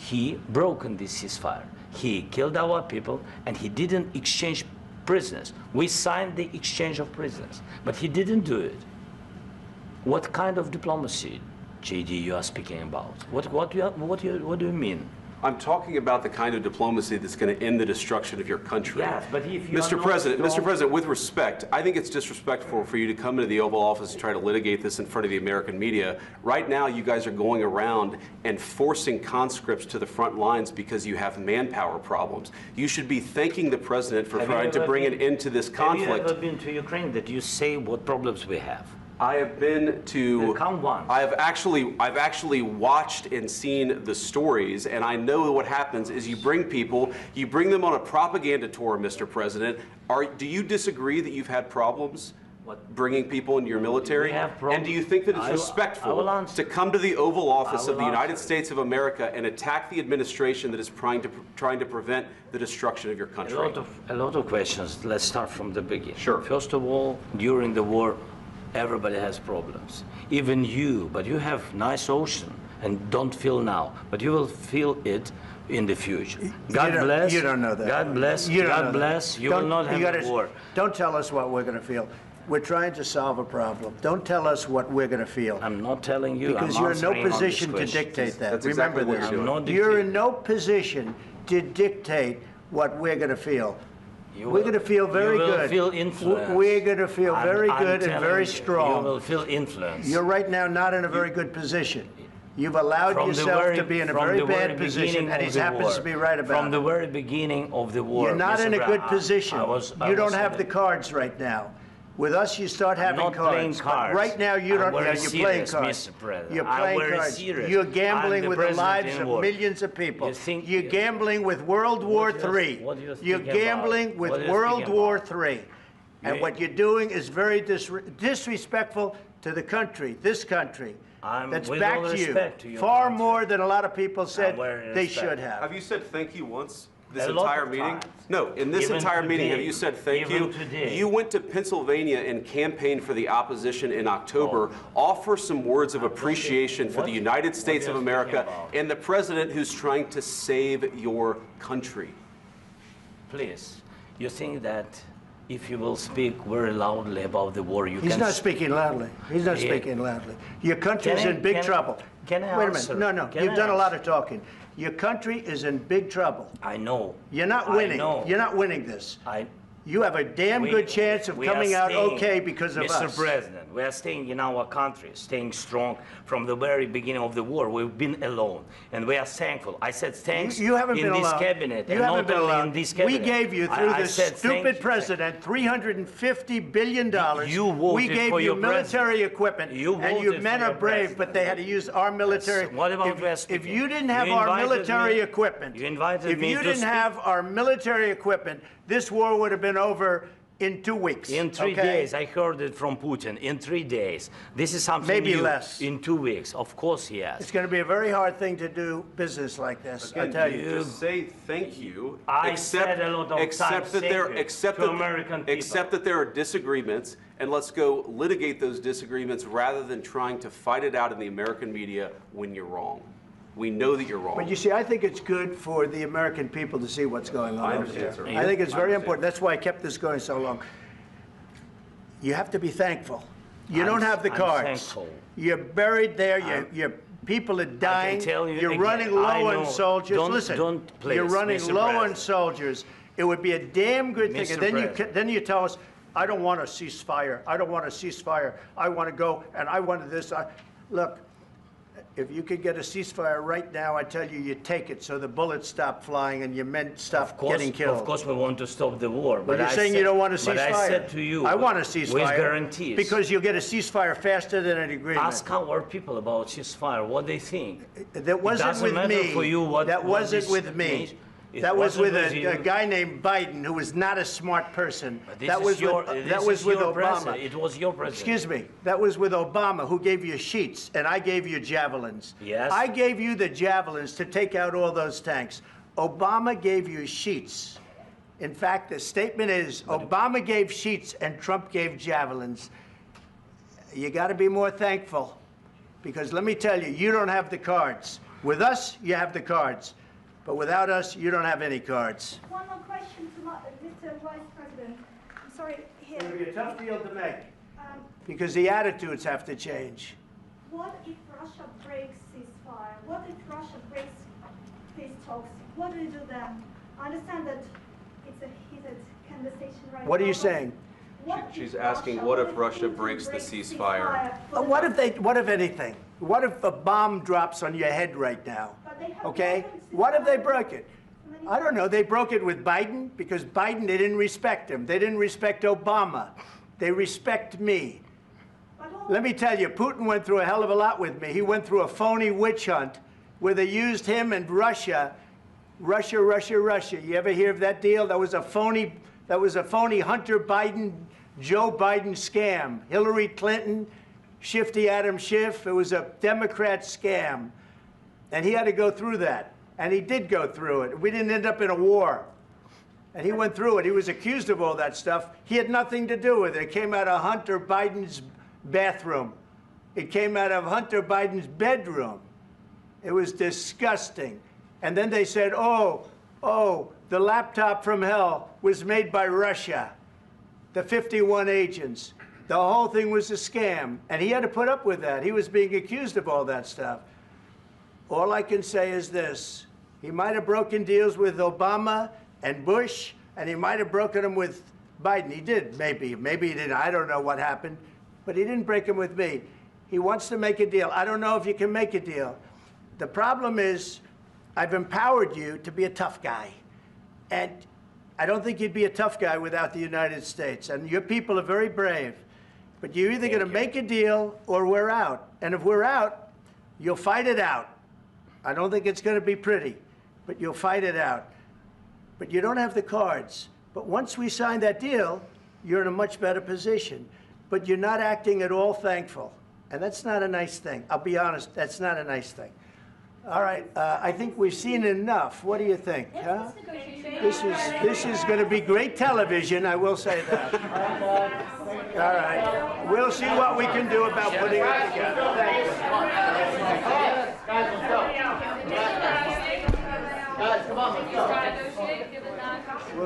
he broken this ceasefire. He killed our people, and he didn't exchange prisoners. We signed the exchange of prisoners, but he didn't do it. What kind of diplomacy, JD, you are speaking about? What do you mean? I'm talking about the kind of diplomacy that's going to end the destruction of your country. Yes, but if you Mr. President, with respect, I think it's disrespectful for you to come into the Oval Office and try to litigate this in front of the American media. Right now, you guys are going around and forcing conscripts to the front lines because you have manpower problems. You should be thanking the President for trying to bring an end to this conflict. Have you ever been to Ukraine that you say what problems we have? I have been to. Count once. I've actually watched and seen the stories, and I know what happens is you bring them on a propaganda tour, Mr. President. Do you disagree that you've had problems bringing people into your military? And do you think that it's respectful to come to the Oval Office of the United States of America and attack the administration that is trying to prevent the destruction of your country? A lot of questions. Let's start from the beginning. Sure. First of all, during the war, everybody has problems, even you, but you have nice ocean and don't feel now, but you will feel it in the future. God bless. You don't know that. God bless. God bless. You will not have a war. Don't tell us what we're going to feel. We're trying to solve a problem. Don't tell us what we're going to feel. I'm not telling you. Because you're in no position to dictate that. That's Remember exactly this. You're in no position to dictate what we're going to feel. We're going to feel very good. You will feel influence. We're going to feel very good and very strong. You will feel influence. You're right now not in a very good position. You've allowed yourself to be in a very bad position, and he happens to be right about it. From the very beginning of the war. You're not in a good position. You don't have the cards right now. With us, you start having cards. Playing cards. But right now, you don't. You're playing cards. Mr. President. You're playing cards. Serious. You're gambling with the lives of war. millions of people. You're gambling with World War III. You're gambling with World War III. And what you're doing is very disrespectful to the country, this country. That's back to you. Far more than a lot of people said they should have. Have you said thank you once? This entire meeting? No, in this entire meeting, have you said thank you? You went to Pennsylvania and campaigned for the opposition in October. Offer some words of appreciation for the United States of America and the president who's trying to save your country. Please, you think that if you will speak very loudly about the war, you can... He's not speaking loudly. He's not speaking loudly. Your country is in big trouble. Can I Wait a minute. No. You've done a lot of talking. Your country is in big trouble. I know. You're not winning. You're not winning this. You have a damn good chance of coming out okay because of us. Mr. President, we are staying in our country, staying strong from the very beginning of the war. We've been alone, and we are thankful. I said thanks you haven't been in this alone. cabinet, you and haven't not been only alone. in this cabinet. We gave you, through this stupid president, $350 billion. You voted we gave for you your military equipment, you and your men are brave, but they had to use our military. Yes. What about if you didn't have our military equipment, if you didn't have our military equipment, this war would have been over in 2 weeks. In 3 days. I heard it from Putin. In 3 days. This is something maybe new. Less. In 2 weeks. Of course, yes. It's going to be a very hard thing to do business like this. Again, I tell you. Just say thank you. I said a lot of except that there are disagreements, and let's go litigate those disagreements rather than trying to fight it out in the American media when you're wrong. We know that you're wrong. But you see, I think it's good for the American people to see what's going on. I understand, sir. I think it's very important. That's why I kept this going so long. You have to be thankful. You don't have the cards. Thankful. You're buried there. Your people are dying. I can tell you you're again, running low on soldiers. Listen, please, you're running Mr. low President. on soldiers. It would be a damn good thing. Mr. And then you tell us, I don't want a ceasefire. I don't want a ceasefire. I want to go, and I want this. Look. If you could get a ceasefire right now, I tell you, you take it so the bullets stop flying and your men stop getting killed. Of course, we want to stop the war. But you're saying you don't want a ceasefire. But I said to you, I want a ceasefire. With guarantees. Because you'll get a ceasefire faster than an agreement. Ask our people about ceasefire, what they think. That wasn't with me. For you what, that wasn't with me. That was with a guy named Biden, who was not a smart person. That was with Obama. It was your president. Excuse me. That was with Obama, who gave you sheets, and I gave you javelins. Yes. I gave you the javelins to take out all those tanks. Obama gave you sheets. In fact, the statement is Obama gave sheets and Trump gave javelins. You got to be more thankful, because let me tell you, you don't have the cards. With us, you have the cards. But without us, you don't have any cards. One more question to Mr. Vice President. I'm sorry, here. It'll be a tough deal to make Um, because the attitudes have to change. what if Russia breaks ceasefire? What if Russia breaks peace talks? What do you do then? I understand that it's a heated conversation right now. What are you but saying? what She's if asking, Russia- what if if Russia Putin breaks the breaks ceasefire? for the- What if anything? What if a bomb drops on your head right now? But they have Okay? broken What if they ceasefire broke it? so many I don't know. They broke it with Biden because Biden, they didn't respect him. They didn't respect Obama. They respect me. But all- Let me tell you, Putin went through a hell of a lot with me. He went through a phony witch hunt where they used him and Russia. Russia. You ever hear of that deal? That was a phony Hunter Biden, Joe Biden scam. Hillary Clinton, Shifty Adam Schiff. It was a Democrat scam. And he had to go through that. And he did go through it. We didn't end up in a war. And he went through it. He was accused of all that stuff. He had nothing to do with it. It came out of Hunter Biden's bathroom. It came out of Hunter Biden's bedroom. It was disgusting. And then they said, oh, the laptop from hell was made by Russia, the 51 agents. The whole thing was a scam. And he had to put up with that. He was being accused of all that stuff. All I can say is this. He might have broken deals with Obama and Bush, and he might have broken them with Biden. He did, maybe. Maybe he didn't. I don't know what happened. But he didn't break them with me. He wants to make a deal. I don't know if you can make a deal. The problem is, I've empowered you to be a tough guy. And I don't think you'd be a tough guy without the United States. And your people are very brave. But you're either going to make a deal or we're out. And if we're out, you'll fight it out. I don't think it's going to be pretty, but you'll fight it out. But you don't have the cards. But once we sign that deal, you're in a much better position. But you're not acting at all thankful. And that's not a nice thing. I'll be honest, that's not a nice thing. All right, I think we've seen enough. What do you think? Huh? This is going to be great television, I will say that. All right, we'll see what we can do about putting it together. Thank you. Guys, let's go. Guys, come on, let's go.